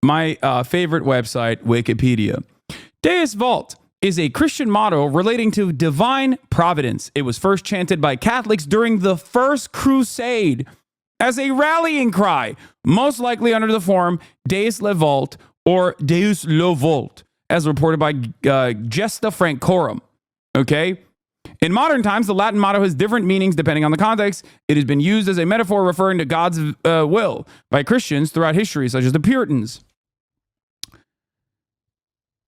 my favorite website, Wikipedia. Deus Vult is a Christian motto relating to divine providence. It was first chanted by Catholics during the First Crusade as a rallying cry, most likely under the form Deus le Vult or Deus lo Vult, as reported by Gesta Francorum. Okay? In modern times, the Latin motto has different meanings depending on the context. It has been used as a metaphor referring to God's will by Christians throughout history, such as the Puritans.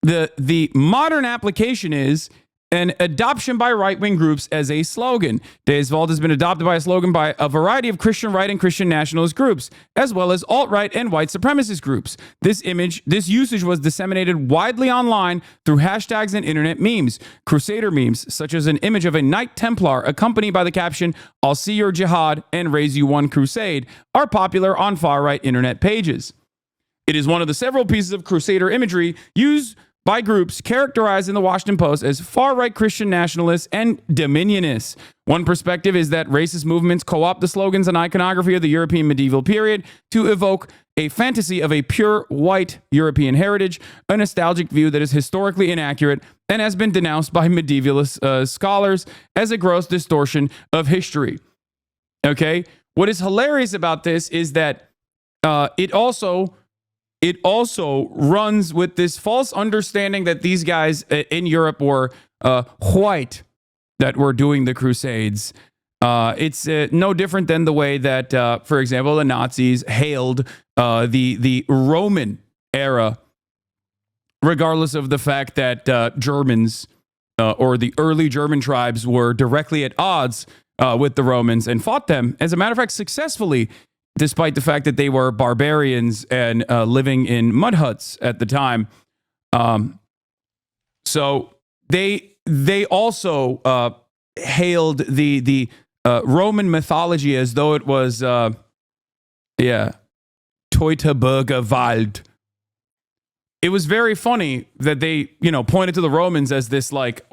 The modern application is an adoption by right-wing groups as a slogan. Deus Vult has been adopted by a slogan by a variety of Christian right and Christian nationalist groups, as well as alt-right and white supremacist groups. This usage was disseminated widely online through hashtags and internet memes. Crusader memes, such as an image of a Knight Templar accompanied by the caption, "I'll see your jihad and raise you one crusade," are popular on far-right internet pages. It is one of the several pieces of Crusader imagery used by groups characterized in the Washington Post as far-right Christian nationalists and dominionists. One perspective is that racist movements co-opt the slogans and iconography of the European medieval period to evoke a fantasy of a pure white European heritage, a nostalgic view that is historically inaccurate and has been denounced by medievalist scholars as a gross distortion of history. Okay? What is hilarious about this is that it also runs with this false understanding that these guys in Europe were white that were doing the Crusades. It's no different than the way that, for example, the Nazis hailed the Roman era, regardless of the fact that Germans or the early German tribes were directly at odds with the Romans and fought them, as a matter of fact, successfully, despite the fact that they were barbarians and living in mud huts at the time. So they also hailed the Roman mythology as though it was, Teutoburger Wald. It was very funny that they, pointed to the Romans as this, like,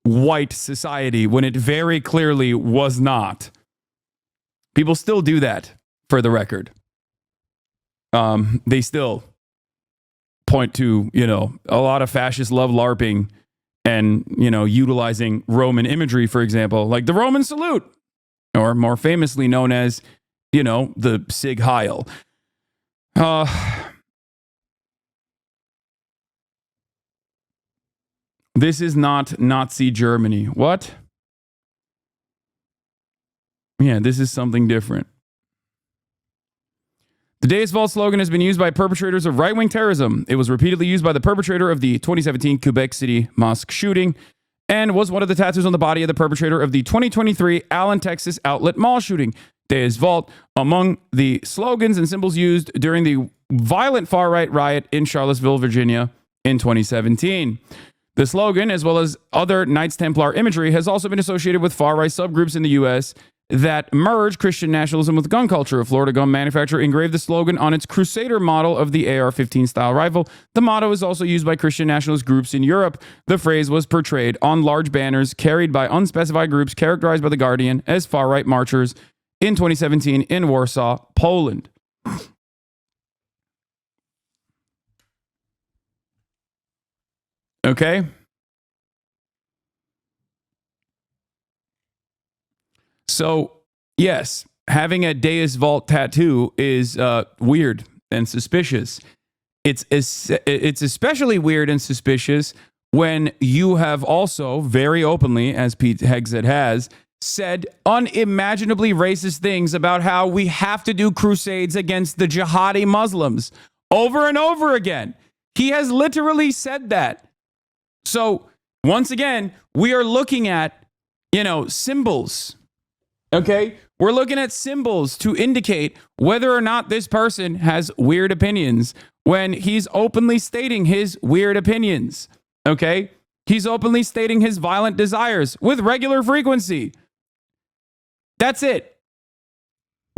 white society when it very clearly was not. People still do that, for the record. They still point to, a lot of fascists love LARPing and, utilizing Roman imagery, for example, like the Roman salute, or more famously known as, the Sig Heil. This is not Nazi Germany. What? Yeah, this is something different. The Deus Vult slogan has been used by perpetrators of right-wing terrorism. It was repeatedly used by the perpetrator of the 2017 Quebec City mosque shooting and was one of the tattoos on the body of the perpetrator of the 2023 Allen, Texas outlet mall shooting. Deus Vult among the slogans and symbols used during the violent far-right riot in Charlottesville, Virginia in 2017. The slogan, as well as other Knights Templar imagery, has also been associated with far-right subgroups in the U.S. that merge Christian nationalism with gun culture. A Florida gun manufacturer engraved the slogan on its Crusader model of the AR-15 style rifle. The motto is also used by Christian nationalist groups in Europe. The phrase was portrayed on large banners carried by unspecified groups characterized by The Guardian as far-right marchers in 2017 in Warsaw, Poland. Okay? So, yes, having a Deus Vult tattoo is weird and suspicious. It's especially weird and suspicious when you have also very openly, as Pete Hegseth has, said unimaginably racist things about how we have to do crusades against the jihadi Muslims over and over again. He has literally said that. So, once again, we are looking at, symbols. Okay? We're looking at symbols to indicate whether or not this person has weird opinions when he's openly stating his weird opinions. Okay? He's openly stating his violent desires with regular frequency. That's it.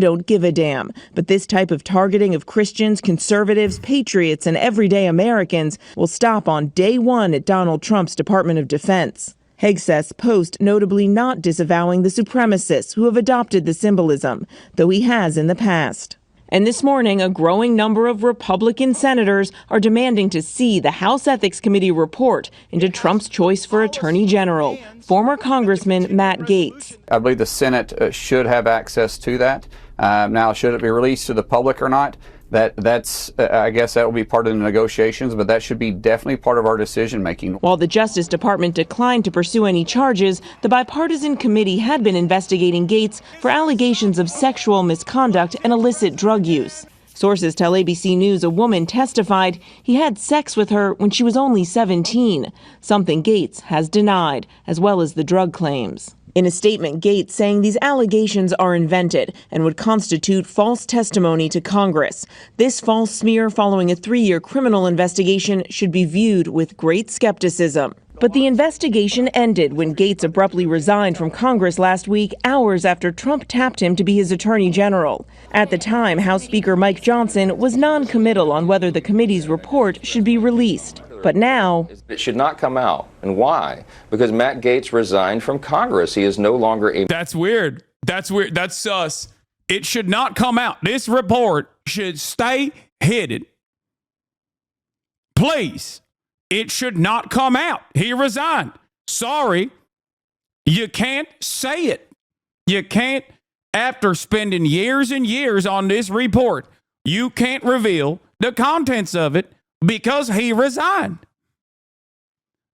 I don't give a damn. But this type of targeting of Christians, conservatives, patriots, and everyday Americans will stop on day one at Donald Trump's Department of Defense. Hegseth's post notably not disavowing the supremacists who have adopted the symbolism, though he has in the past. And this morning, a growing number of Republican senators are demanding to see the House Ethics Committee report into Trump's choice for Attorney General, former Congressman Matt Gaetz. I believe the Senate should have access to that. Now, should it be released to the public or not? That's I guess that will be part of the negotiations, but that should be definitely part of our decision making. While the Justice Department declined to pursue any charges, the bipartisan committee had been investigating Gaetz for allegations of sexual misconduct and illicit drug use. Sources tell ABC News a woman testified he had sex with her when she was only 17, something Gaetz has denied, as well as the drug claims. In a statement, Gaetz saying these allegations are invented and would constitute false testimony to Congress. This false smear following a 3-year criminal investigation should be viewed with great skepticism. But the investigation ended when Gaetz abruptly resigned from Congress last week, hours after Trump tapped him to be his attorney general. At the time, House Speaker Mike Johnson was non-committal on whether the committee's report should be released. But now, it should not come out. And why? Because Matt Gaetz resigned from Congress. He is no longer a... That's weird. That's weird. That's sus. It should not come out. This report should stay hidden. Please. It should not come out. He resigned. Sorry. You can't say it. You can't, after spending years and years on this report, you can't reveal the contents of it because he resigned.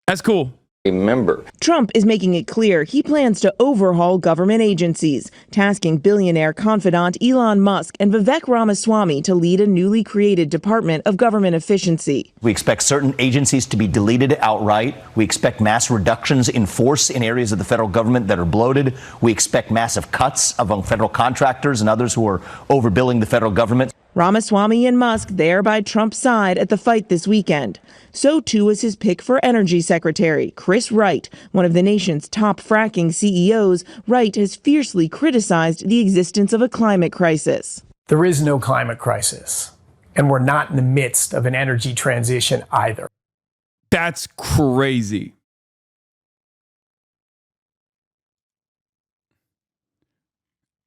That's cool. member. Trump is making it clear he plans to overhaul government agencies, tasking billionaire confidant Elon Musk and Vivek Ramaswamy to lead a newly created Department of Government Efficiency. We expect certain agencies to be deleted outright. We expect mass reductions in force in areas of the federal government that are bloated. We expect massive cuts among federal contractors and others who are overbilling the federal government. Ramaswamy and Musk there by Trump's side at the fight this weekend. So too was his pick for Energy Secretary, Chris Wright, one of the nation's top fracking CEOs. Wright has fiercely criticized the existence of a climate crisis. There is no climate crisis, and we're not in the midst of an energy transition either. That's crazy.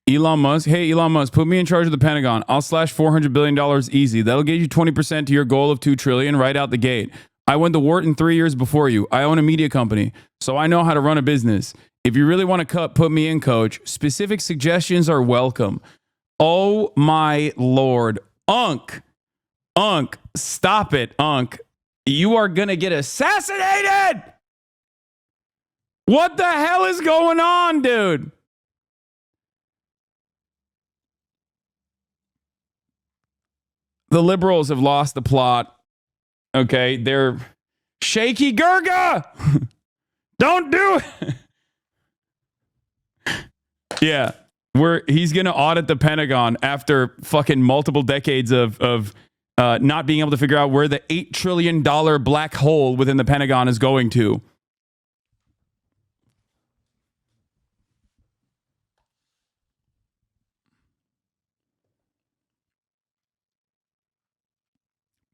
Elon Musk, hey, Elon Musk, put me in charge of the Pentagon. I'll slash $400 billion easy. That'll get you 20% to your goal of $2 trillion right out the gate. I went to Wharton 3 years before you. I own a media company, so I know how to run a business. If you really want to cut, put me in, coach. Specific suggestions are welcome. Oh, my Lord. Unc, stop it, Unc. You are going to get assassinated. What the hell is going on, dude? The liberals have lost the plot. Okay, they're shaky Gurga. Don't do it. Yeah, he's gonna audit the Pentagon after fucking multiple decades of not being able to figure out where the $8 trillion black hole within the Pentagon is going to.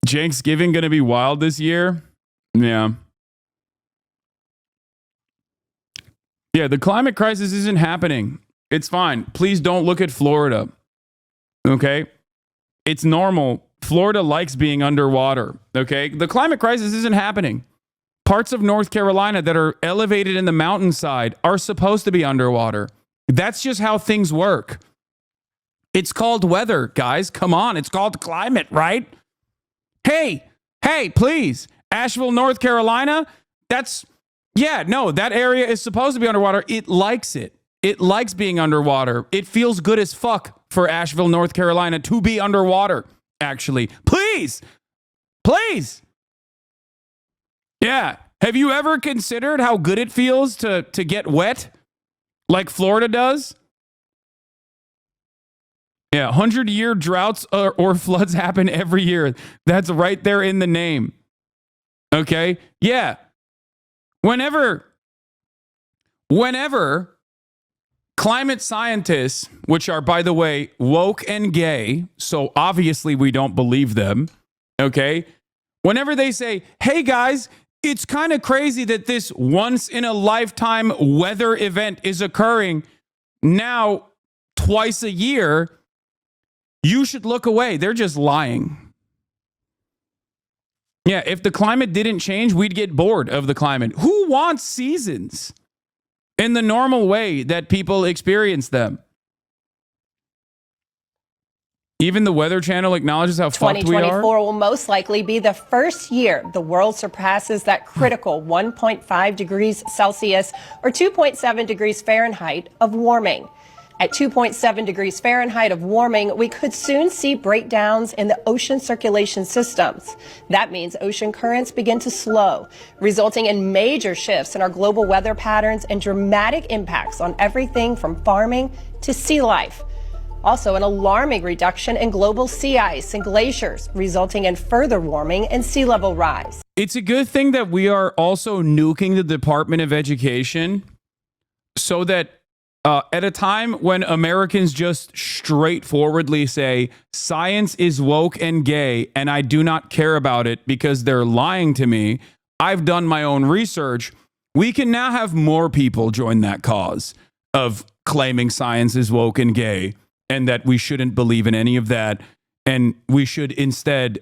Thanksgiving going to be wild this year? Yeah. Yeah, the climate crisis isn't happening. It's fine. Please don't look at Florida. Okay? It's normal. Florida likes being underwater. Okay? The climate crisis isn't happening. Parts of North Carolina that are elevated in the mountainside are supposed to be underwater. That's just how things work. It's called weather, guys. Come on. It's called climate, right? Hey, please. Asheville, North Carolina, that area is supposed to be underwater. It likes it. It likes being underwater. It feels good as fuck for Asheville, North Carolina to be underwater, actually. Please. Yeah. Have you ever considered how good it feels to get wet like Florida does? Yeah, 100-year droughts or floods happen every year. That's right there in the name. Okay? Yeah. Whenever climate scientists, which are, by the way, woke and gay, so obviously we don't believe them, okay? Whenever they say, hey, guys, it's kind of crazy that this once-in-a-lifetime weather event is occurring now twice a year, you should look away. They're just lying. Yeah, if the climate didn't change, we'd get bored of the climate. Who wants seasons in the normal way that people experience them? Even the Weather Channel acknowledges how fucked we are. 2024 will most likely be the first year the world surpasses that critical 1.5 degrees Celsius or 2.7 degrees Fahrenheit of warming. At 2.7 degrees Fahrenheit of warming, we could soon see breakdowns in the ocean circulation systems. That means ocean currents begin to slow, resulting in major shifts in our global weather patterns and dramatic impacts on everything from farming to sea life. Also, an alarming reduction in global sea ice and glaciers, resulting in further warming and sea level rise. It's a good thing that we are also nuking the Department of Education so that at a time when Americans just straightforwardly say science is woke and gay and I do not care about it because they're lying to me, I've done my own research, we can now have more people join that cause of claiming science is woke and gay and that we shouldn't believe in any of that. And we should instead,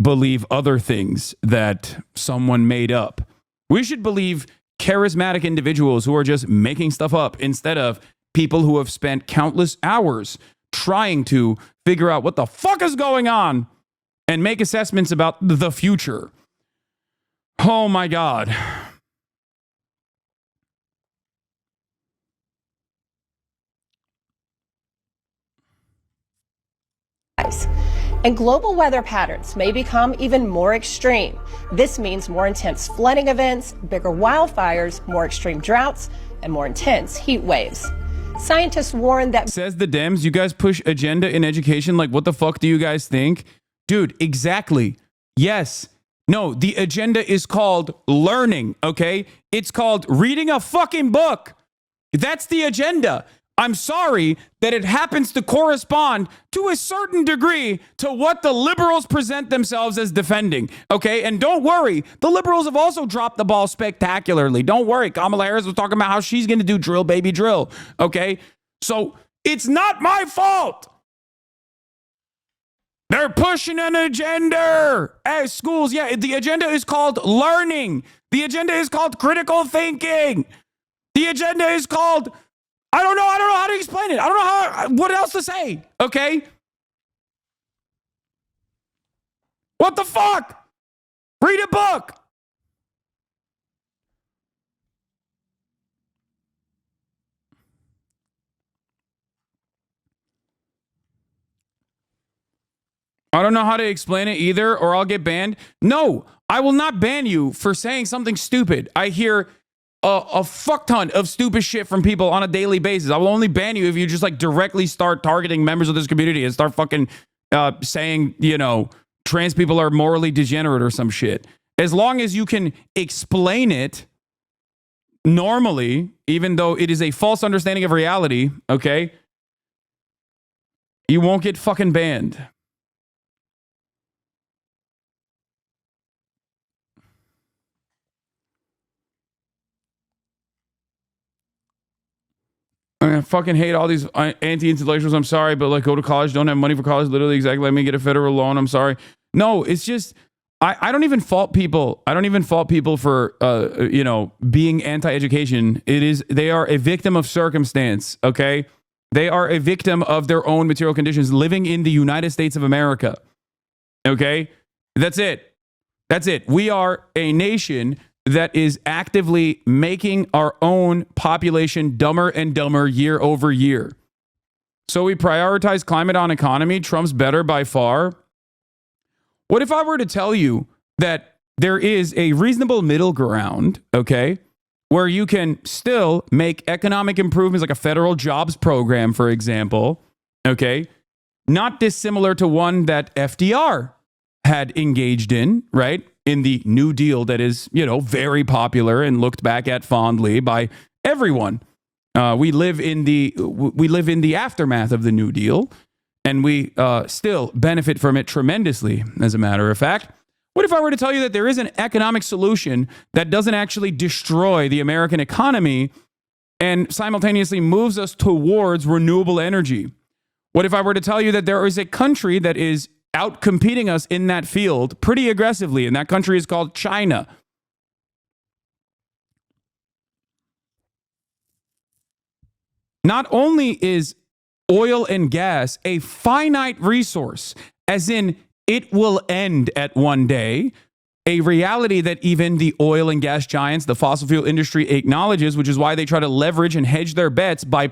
believe other things that someone made up. We should believe charismatic individuals who are just making stuff up instead of people who have spent countless hours trying to figure out what the fuck is going on and make assessments about the future. Oh my God. And global weather patterns may become even more extreme. This means more intense flooding events, bigger wildfires, more extreme droughts, and more intense heat waves. Scientists warn that... Says the Dems, you guys push agenda in education. Like, what the fuck do you guys think? Dude, exactly. Yes. No, the agenda is called learning, okay? It's called reading a fucking book. That's the agenda. I'm sorry that it happens to correspond to a certain degree to what the liberals present themselves as defending, okay? And don't worry, the liberals have also dropped the ball spectacularly. Don't worry, Kamala Harris was talking about how she's going to do drill, baby, drill, okay? So it's not my fault. They're pushing an agenda as schools. Yeah, the agenda is called learning. The agenda is called critical thinking. The agenda is called... I don't know how to explain it. I don't know what else to say, okay? What the fuck? Read a book. I don't know how to explain it either, or I'll get banned. No, I will not ban you for saying something stupid. I hear a fuck ton of stupid shit from people on a daily basis. I will only ban you if you just like directly start targeting members of this community and start fucking saying, trans people are morally degenerate or some shit. As long as you can explain it normally, even though it is a false understanding of reality, okay, you won't get fucking banned. I fucking hate all these anti-intellectuals. I'm sorry, but like go to college, don't have money for college. Literally exactly like me, get a federal loan. I'm sorry. No, it's just, I don't even fault people. I don't even fault people for, being anti-education. They are a victim of circumstance. Okay. They are a victim of their own material conditions living in the United States of America. Okay. That's it. That's it. We are a nation that is actively making our own population dumber and dumber year over year. So we prioritize climate on economy. Trump's better by far. What if I were to tell you that there is a reasonable middle ground, okay, where you can still make economic improvements like a federal jobs program, for example, okay, not dissimilar to one that FDR had engaged in, right? In the New Deal that is, very popular and looked back at fondly by everyone. We live in the aftermath of the New Deal, and we still benefit from it tremendously, as a matter of fact. What if I were to tell you that there is an economic solution that doesn't actually destroy the American economy and simultaneously moves us towards renewable energy? What if I were to tell you that there is a country that is out-competing us in that field pretty aggressively, and that country is called China? Not only is oil and gas a finite resource, as in it will end at one day, a reality that even the oil and gas giants, the fossil fuel industry acknowledges, which is why they try to leverage and hedge their bets by